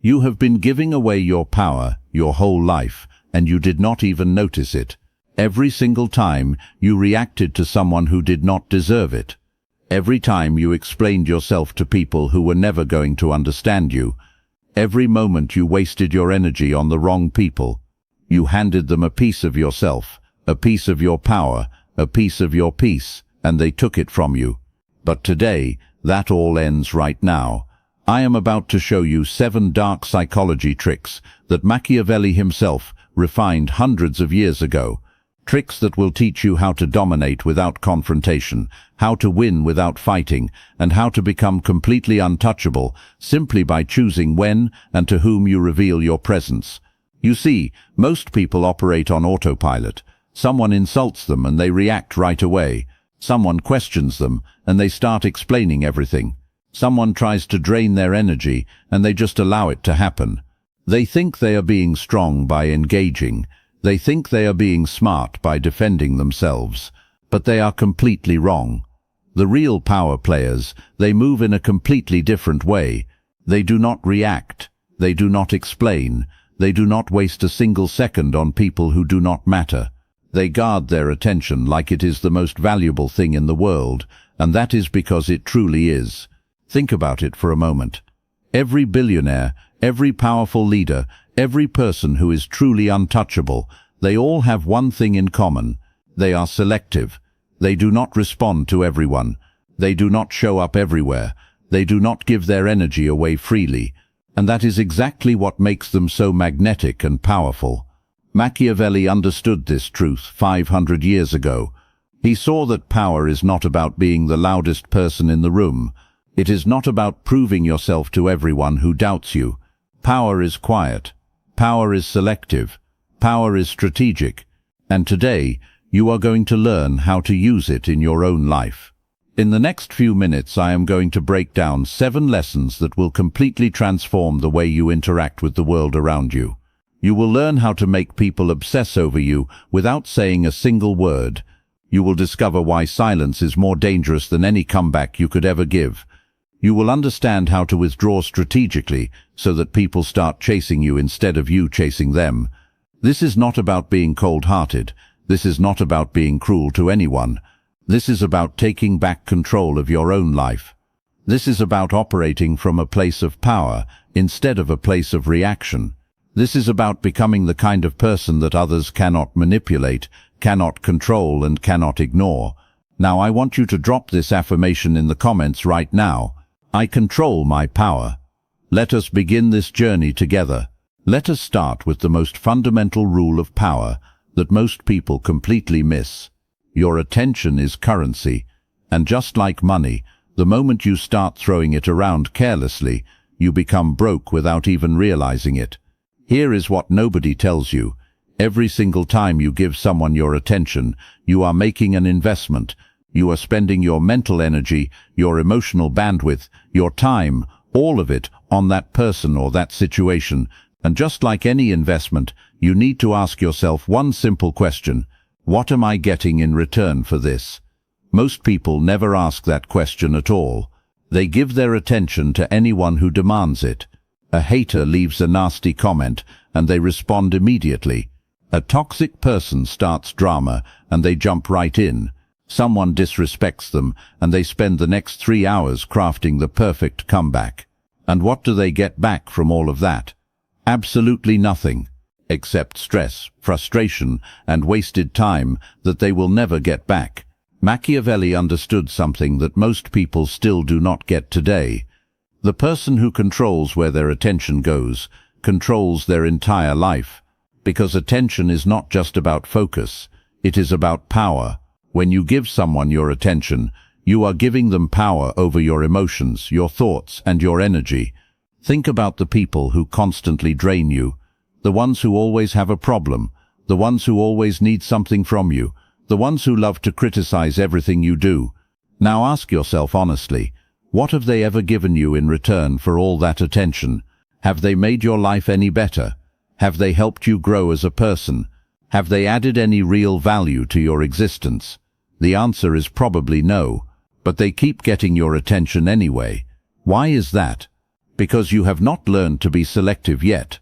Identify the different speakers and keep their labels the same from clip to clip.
Speaker 1: You have been giving away your power your whole life, and you did not even notice it. Every single time you reacted to someone who did not deserve it. Every time you explained yourself to people who were never going to understand you. Every moment you wasted your energy on the wrong people. You handed them a piece of yourself, a piece of your power, a piece of your peace, and they took it from you. But today, that all ends right now. I am about to show you 7 dark psychology tricks that Machiavelli himself refined hundreds of years ago. Tricks that will teach you how to dominate without confrontation, how to win without fighting, and how to become completely untouchable simply by choosing when and to whom you reveal your presence. You see, most people operate on autopilot. Someone insults them and they react right away. Someone questions them and they start explaining everything. Someone tries to drain their energy and they just allow it to happen. They think they are being strong by engaging. They think they are being smart by defending themselves, but they are completely wrong. The real power players, they move in a completely different way. They do not react. They do not explain. They do not waste a single second on people who do not matter. They guard their attention like it is the most valuable thing in the world, and that is because it truly is. Think about it for a moment. Every billionaire, every powerful leader, every person who is truly untouchable, they all have one thing in common. They are selective. They do not respond to everyone. They do not show up everywhere. They do not give their energy away freely. And that is exactly what makes them so magnetic and powerful. Machiavelli understood this truth 500 years ago. He saw that power is not about being the loudest person in the room. It is not about proving yourself to everyone who doubts you. Power is quiet. Power is selective. Power is strategic. And today, you are going to learn how to use it in your own life. In the next few minutes, I am going to break down 7 lessons that will completely transform the way you interact with the world around you. You will learn how to make people obsess over you without saying a single word. You will discover why silence is more dangerous than any comeback you could ever give. You will understand how to withdraw strategically so that people start chasing you instead of you chasing them. This is not about being cold-hearted. This is not about being cruel to anyone. This is about taking back control of your own life. This is about operating from a place of power instead of a place of reaction. This is about becoming the kind of person that others cannot manipulate, cannot control, and cannot ignore. Now I want you to drop this affirmation in the comments right now. I control my power. Let us begin this journey together. Let us start with the most fundamental rule of power that most people completely miss. Your attention is currency, and just like money, the moment you start throwing it around carelessly, you become broke without even realizing it. Here is what nobody tells you. Every single time you give someone your attention, you are making an investment. You are spending your mental energy, your emotional bandwidth, your time, all of it on that person or that situation. And just like any investment, you need to ask yourself one simple question. What am I getting in return for this? Most people never ask that question at all. They give their attention to anyone who demands it. A hater leaves a nasty comment and they respond immediately. A toxic person starts drama and they jump right in. Someone disrespects them and they spend the next 3 hours crafting the perfect comeback. And what do they get back from all of that? Absolutely nothing, except stress, frustration, and wasted time that they will never get back. Machiavelli understood something that most people still do not get today. The person who controls where their attention goes controls their entire life, because attention is not just about focus, it is about power. When you give someone your attention, you are giving them power over your emotions, your thoughts, and your energy. Think about the people who constantly drain you, the ones who always have a problem, the ones who always need something from you, the ones who love to criticize everything you do. Now ask yourself honestly, what have they ever given you in return for all that attention? Have they made your life any better? Have they helped you grow as a person? Have they added any real value to your existence? The answer is probably no, but they keep getting your attention anyway. Why is that? Because you have not learned to be selective yet.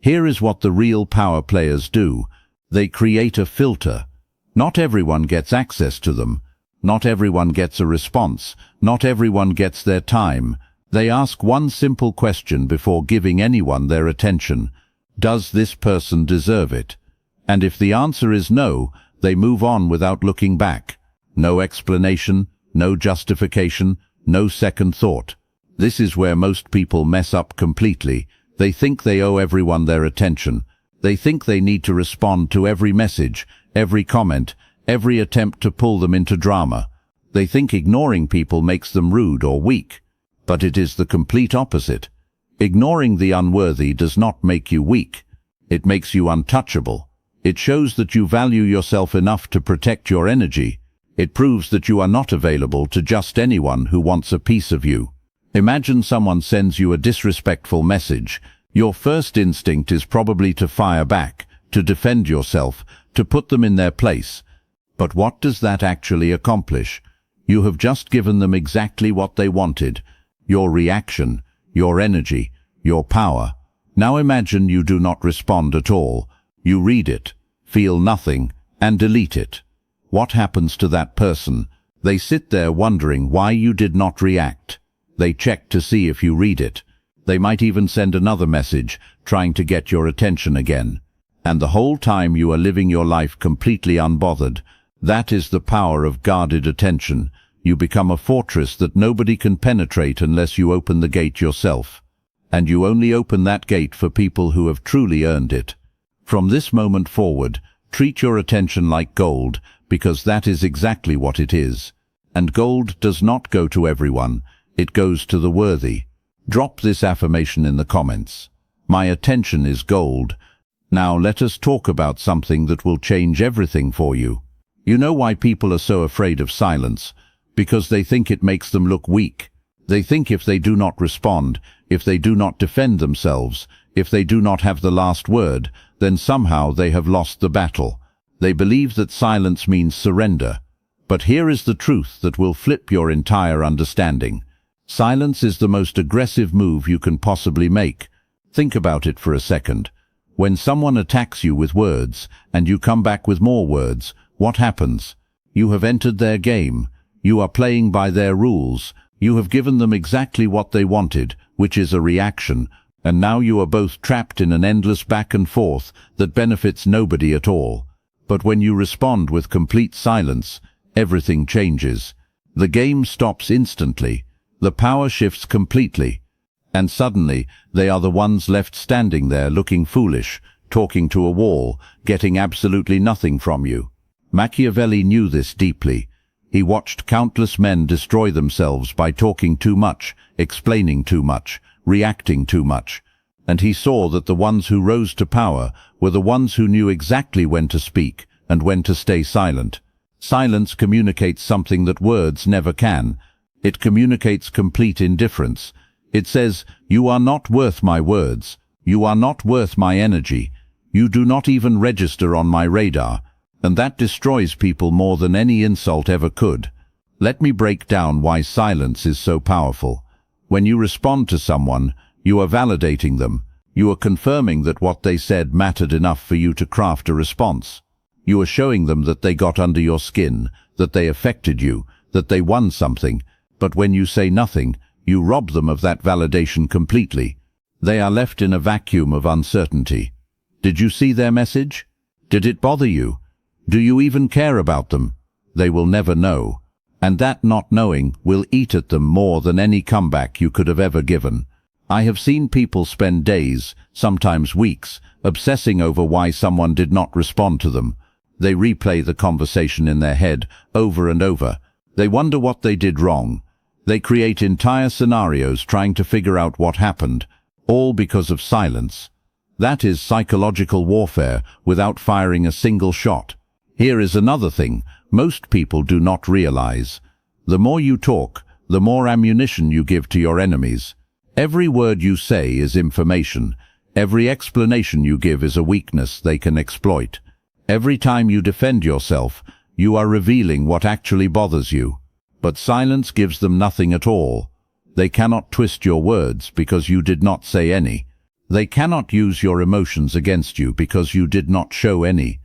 Speaker 1: Here is what the real power players do. They create a filter. Not everyone gets access to them. Not everyone gets a response. Not everyone gets their time. They ask one simple question before giving anyone their attention. Does this person deserve it? And if the answer is no, they move on without looking back. No explanation, no justification, no second thought. This is where most people mess up completely. They think they owe everyone their attention. They think they need to respond to every message, every comment, every attempt to pull them into drama. They think ignoring people makes them rude or weak. But it is the complete opposite. Ignoring the unworthy does not make you weak. It makes you untouchable. It shows that you value yourself enough to protect your energy. It proves that you are not available to just anyone who wants a piece of you. Imagine someone sends you a disrespectful message. Your first instinct is probably to fire back, to defend yourself, to put them in their place. But what does that actually accomplish? You have just given them exactly what they wanted. Your reaction, your energy, your power. Now imagine you do not respond at all. You read it, feel nothing, and delete it. What happens to that person? They sit there wondering why you did not react. They check to see if you read it. They might even send another message, trying to get your attention again. And the whole time you are living your life completely unbothered. That is the power of guarded attention. You become a fortress that nobody can penetrate unless you open the gate yourself. And you only open that gate for people who have truly earned it. From this moment forward, treat your attention like gold, because that is exactly what it is. And gold does not go to everyone, it goes to the worthy. Drop this affirmation in the comments. My attention is gold. Now let us talk about something that will change everything for you. You know why people are so afraid of silence? Because they think it makes them look weak. They think if they do not respond, if they do not defend themselves, if they do not have the last word, then somehow they have lost the battle. They believe that silence means surrender. But here is the truth that will flip your entire understanding. Silence is the most aggressive move you can possibly make. Think about it for a second. When someone attacks you with words, and you come back with more words, what happens? You have entered their game. You are playing by their rules. You have given them exactly what they wanted, which is a reaction, and now you are both trapped in an endless back and forth that benefits nobody at all. But when you respond with complete silence, everything changes. The game stops instantly. The power shifts completely. And suddenly, they are the ones left standing there looking foolish, talking to a wall, getting absolutely nothing from you. Machiavelli knew this deeply. He watched countless men destroy themselves by talking too much, explaining too much, reacting too much. And he saw that the ones who rose to power were the ones who knew exactly when to speak and when to stay silent. Silence communicates something that words never can. It communicates complete indifference. It says, "You are not worth my words. You are not worth my energy. You do not even register on my radar." And that destroys people more than any insult ever could. Let me break down why silence is so powerful. When you respond to someone, you are validating them. You are confirming that what they said mattered enough for you to craft a response. You are showing them that they got under your skin, that they affected you, that they won something. But when you say nothing, you rob them of that validation completely. They are left in a vacuum of uncertainty. Did you see their message? Did it bother you? Do you even care about them? They will never know. And that not knowing will eat at them more than any comeback you could have ever given. I have seen people spend days, sometimes weeks, obsessing over why someone did not respond to them. They replay the conversation in their head over and over. They wonder what they did wrong. They create entire scenarios trying to figure out what happened, all because of silence. That is psychological warfare without firing a single shot. Here is another thing most people do not realize. The more you talk, the more ammunition you give to your enemies. Every word you say is information. Every explanation you give is a weakness they can exploit. Every time you defend yourself, you are revealing what actually bothers you. But silence gives them nothing at all. They cannot twist your words because you did not say any. They cannot use your emotions against you because you did not show any.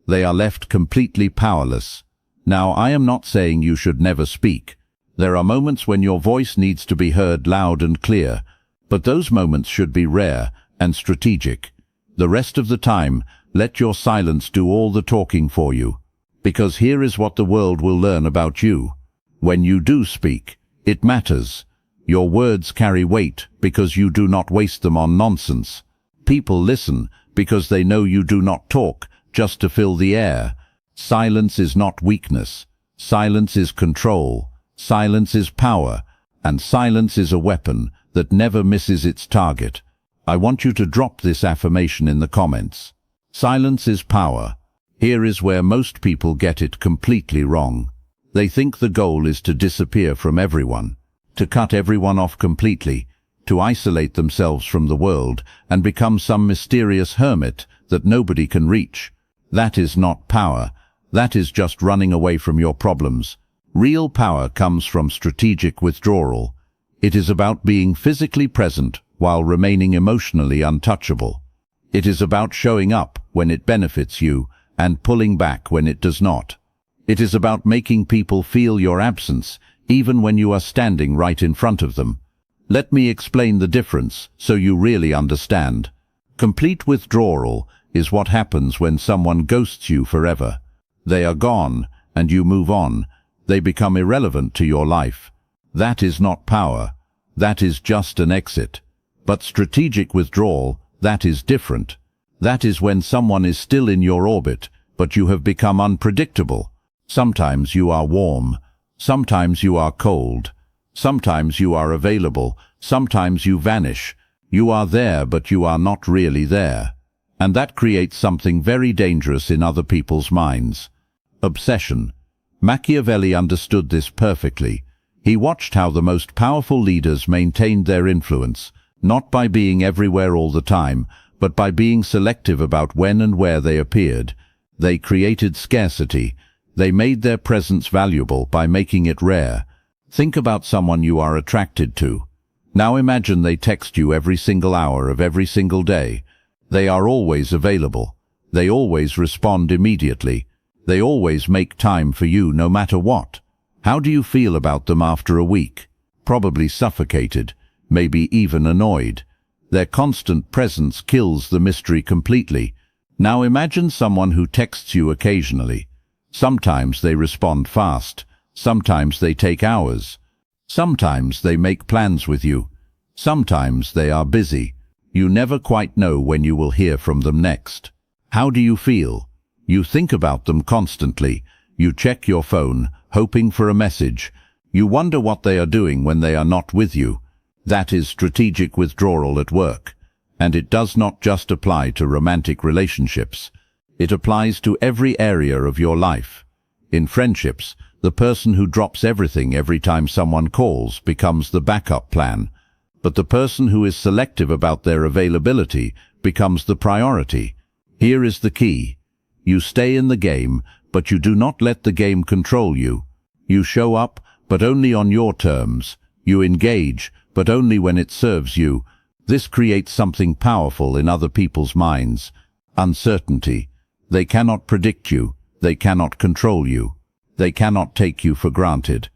Speaker 1: They are left completely powerless. Now, I am not saying you should never speak. There are moments when your voice needs to be heard loud and clear, but those moments should be rare and strategic. The rest of the time, let your silence do all the talking for you. Because here is what the world will learn about you. When you do speak, it matters. Your words carry weight because you do not waste them on nonsense. People listen because they know you do not talk just to fill the air. Silence is not weakness. Silence is control. Silence is power. And silence is a weapon that never misses its target. I want you to drop this affirmation in the comments. Silence is power. Here is where most people get it completely wrong. They think the goal is to disappear from everyone, to cut everyone off completely, to isolate themselves from the world and become some mysterious hermit that nobody can reach. That is not power. That is just running away from your problems. Real power comes from strategic withdrawal. It is about being physically present while remaining emotionally untouchable. It is about showing up when it benefits you and pulling back when it does not. It is about making people feel your absence even when you are standing right in front of them. Let me explain the difference so you really understand. Complete withdrawal is what happens when someone ghosts you forever. They are gone, and you move on. They become irrelevant to your life. That is not power. That is just an exit. But strategic withdrawal, that is different. That is when someone is still in your orbit, but you have become unpredictable. Sometimes you are warm. Sometimes you are cold. Sometimes you are available. Sometimes you vanish. You are there, but you are not really there. And that creates something very dangerous in other people's minds. Obsession. Machiavelli understood this perfectly. He watched how the most powerful leaders maintained their influence, not by being everywhere all the time, but by being selective about when and where they appeared. They created scarcity. They made their presence valuable by making it rare. Think about someone you are attracted to. Now imagine they text you every single hour of every single day. They are always available. They always respond immediately. They always make time for you no matter what. How do you feel about them after a week? Probably suffocated, maybe even annoyed. Their constant presence kills the mystery completely. Now imagine someone who texts you occasionally. Sometimes they respond fast. Sometimes they take hours. Sometimes they make plans with you. Sometimes they are busy. You never quite know when you will hear from them next. How do you feel? You think about them constantly. You check your phone, hoping for a message. You wonder what they are doing when they are not with you. That is strategic withdrawal at work. And it does not just apply to romantic relationships. It applies to every area of your life. In friendships, the person who drops everything every time someone calls becomes the backup plan. But the person who is selective about their availability becomes the priority. Here is the key. You stay in the game, but you do not let the game control you. You show up, but only on your terms. You engage, but only when it serves you. This creates something powerful in other people's minds. Uncertainty. They cannot predict you. They cannot control you. They cannot take you for granted.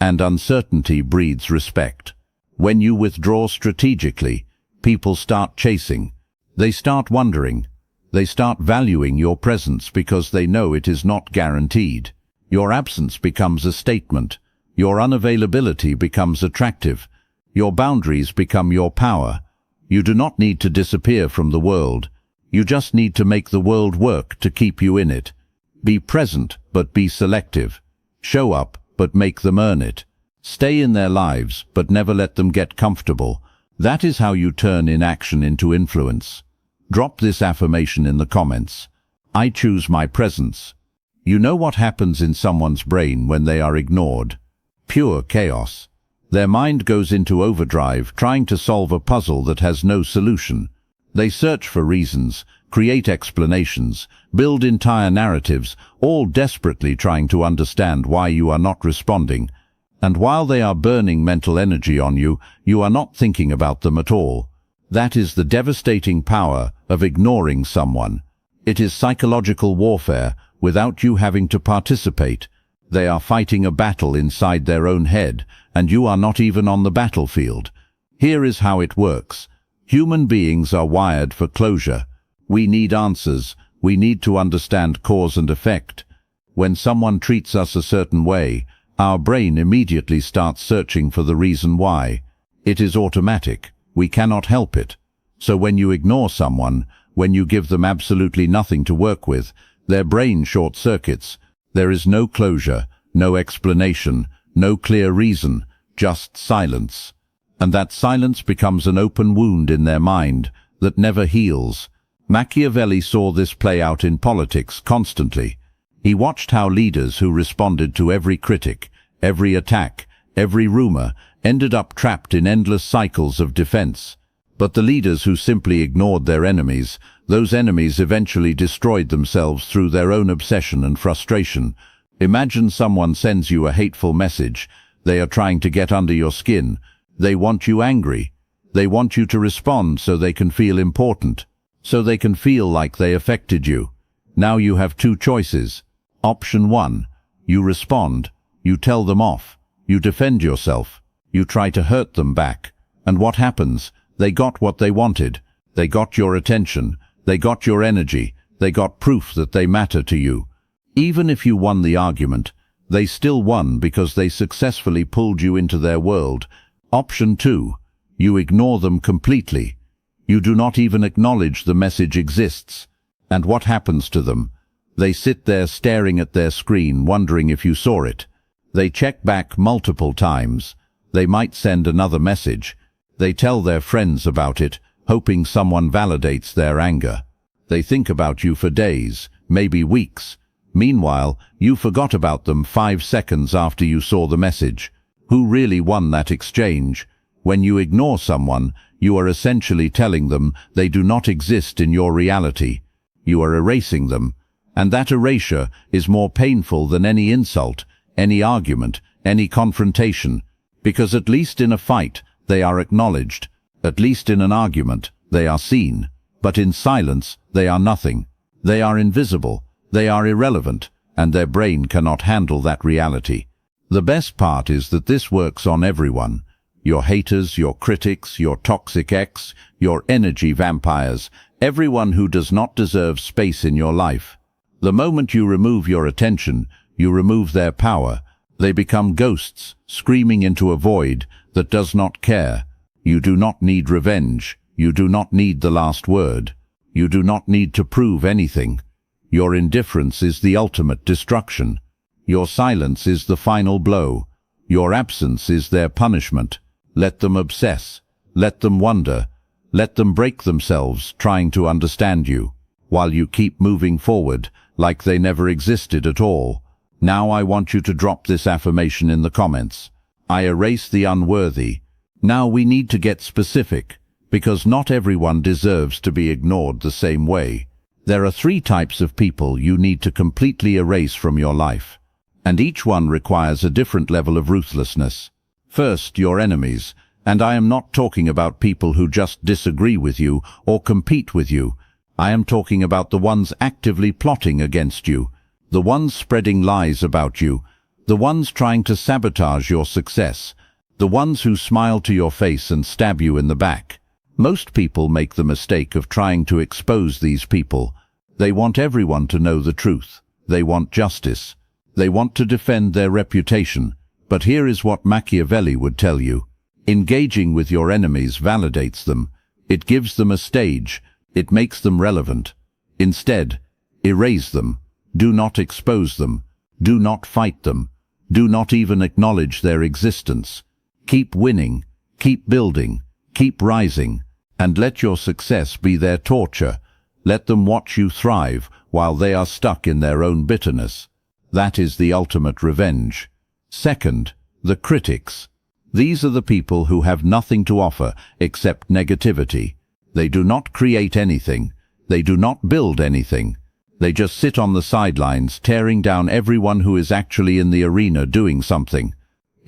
Speaker 1: And uncertainty breeds respect. When you withdraw strategically, people start chasing. They start wondering. They start valuing your presence because they know it is not guaranteed. Your absence becomes a statement. Your unavailability becomes attractive. Your boundaries become your power. You do not need to disappear from the world. You just need to make the world work to keep you in it. Be present, but be selective. Show up, but make them earn it. Stay in their lives, but never let them get comfortable. That is how you turn inaction into influence. Drop this affirmation in the comments. I choose my presence. You know what happens in someone's brain when they are ignored? Pure chaos. Their mind goes into overdrive, trying to solve a puzzle that has no solution. They search for reasons, create explanations, build entire narratives, all desperately trying to understand why you are not responding. And while they are burning mental energy on you, you are not thinking about them at all. That is the devastating power of ignoring someone. It is psychological warfare without you having to participate. They are fighting a battle inside their own head, and you are not even on the battlefield. Here is how it works. Human beings are wired for closure. We need answers. We need to understand cause and effect. When someone treats us a certain way, our brain immediately starts searching for the reason why. It is automatic. We cannot help it. So when you ignore someone, when you give them absolutely nothing to work with, their brain short-circuits. There is no closure, no explanation, no clear reason, just silence. And that silence becomes an open wound in their mind that never heals. Machiavelli saw this play out in politics constantly. He watched how leaders who responded to every critic, every attack, every rumor, ended up trapped in endless cycles of defense. But the leaders who simply ignored their enemies, those enemies eventually destroyed themselves through their own obsession and frustration. Imagine someone sends you a hateful message. They are trying to get under your skin. They want you angry. They want you to respond so they can feel important, so they can feel like they affected you. Now you have two choices. Option 1. You respond. You tell them off. You defend yourself. You try to hurt them back. And what happens? They got what they wanted. They got your attention. They got your energy. They got proof that they matter to you. Even if you won the argument, they still won because they successfully pulled you into their world. Option 2. You ignore them completely. You do not even acknowledge the message exists. And what happens to them? They sit there staring at their screen, wondering if you saw it. They check back multiple times. They might send another message. They tell their friends about it, hoping someone validates their anger. They think about you for days, maybe weeks. Meanwhile, you forgot about them 5 seconds after you saw the message. Who really won that exchange? When you ignore someone, you are essentially telling them they do not exist in your reality. You are erasing them. And that erasure is more painful than any insult, any argument, any confrontation. Because at least in a fight, they are acknowledged. At least in an argument, they are seen. But in silence, they are nothing. They are invisible. They are irrelevant. And their brain cannot handle that reality. The best part is that this works on everyone. Your haters, your critics, your toxic ex, your energy vampires, everyone who does not deserve space in your life. The moment you remove your attention, you remove their power. They become ghosts, screaming into a void that does not care. You do not need revenge. You do not need the last word. You do not need to prove anything. Your indifference is the ultimate destruction. Your silence is the final blow. Your absence is their punishment. Let them obsess. Let them wonder. Let them break themselves trying to understand you, while you keep moving forward like they never existed at all. Now I want you to drop this affirmation in the comments. I erase the unworthy. Now we need to get specific, because not everyone deserves to be ignored the same way. There are 3 types of people you need to completely erase from your life, and each one requires a different level of ruthlessness. First, your enemies, and I am not talking about people who just disagree with you or compete with you. I am talking about the ones actively plotting against you, the ones spreading lies about you, the ones trying to sabotage your success, the ones who smile to your face and stab you in the back. Most people make the mistake of trying to expose these people. They want everyone to know the truth. They want justice. They want to defend their reputation. But here is what Machiavelli would tell you. Engaging with your enemies validates them. It gives them a stage. It makes them relevant. Instead, erase them. Do not expose them. Do not fight them. Do not even acknowledge their existence. Keep winning. Keep building. Keep rising. And let your success be their torture. Let them watch you thrive while they are stuck in their own bitterness. That is the ultimate revenge. Second, the critics. These are the people who have nothing to offer except negativity. They do not create anything. They do not build anything. They just sit on the sidelines, tearing down everyone who is actually in the arena doing something.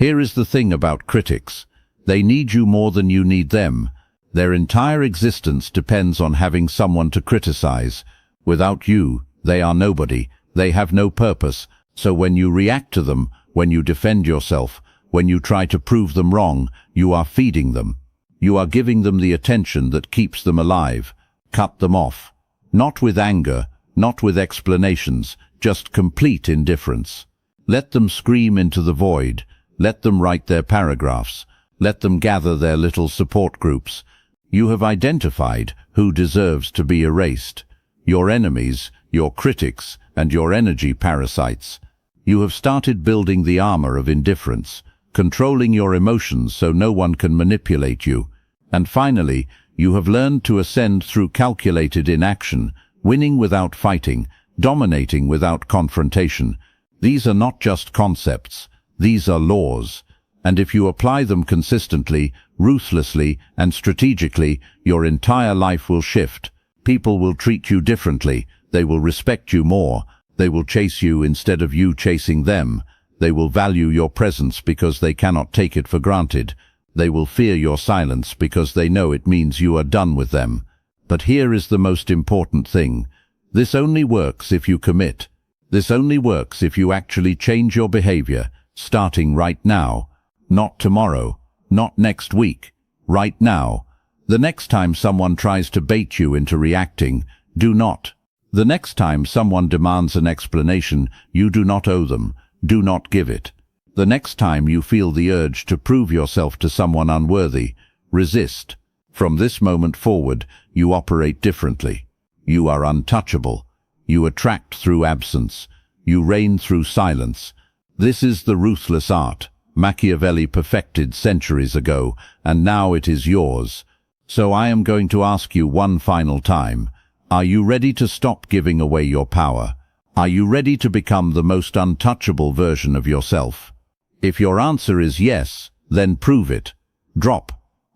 Speaker 1: Here is the thing about critics. They need you more than you need them. Their entire existence depends on having someone to criticize. Without you, they are nobody. They have no purpose. So when you react to them, when you defend yourself, when you try to prove them wrong, you are feeding them. You are giving them the attention that keeps them alive. Cut them off. Not with anger, not with explanations, just complete indifference. Let them scream into the void. Let them write their paragraphs. Let them gather their little support groups. You have identified who deserves to be erased. Your enemies, your critics, and your energy parasites. You have started building the armor of indifference, controlling your emotions so no one can manipulate you. And finally, you have learned to ascend through calculated inaction, winning without fighting, dominating without confrontation. These are not just concepts, these are laws. And if you apply them consistently, ruthlessly, and strategically, your entire life will shift. People will treat you differently. They will respect you more. They will chase you instead of you chasing them. They will value your presence because they cannot take it for granted. They will fear your silence because they know it means you are done with them. But here is the most important thing. This only works if you commit. This only works if you actually change your behavior, starting right now. Not tomorrow, not next week, right now. The next time someone tries to bait you into reacting, do not. The next time someone demands an explanation, you do not owe them. Do not give it. The next time you feel the urge to prove yourself to someone unworthy, resist. From this moment forward, you operate differently. You are untouchable. You attract through absence. You reign through silence. This is the ruthless art Machiavelli perfected centuries ago, and now it is yours. So I am going to ask you one final time. Are you ready to stop giving away your power? Are you ready to become the most untouchable version of yourself? If your answer is yes, then prove it. Drop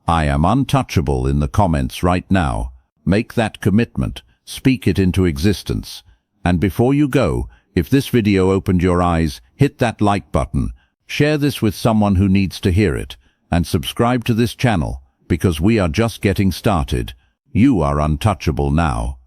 Speaker 1: "I am untouchable" in the comments right now. Make that commitment. Speak it into existence. And before you go, if this video opened your eyes, hit that like button. Share this with someone who needs to hear it. And subscribe to this channel, because we are just getting started. You are untouchable now.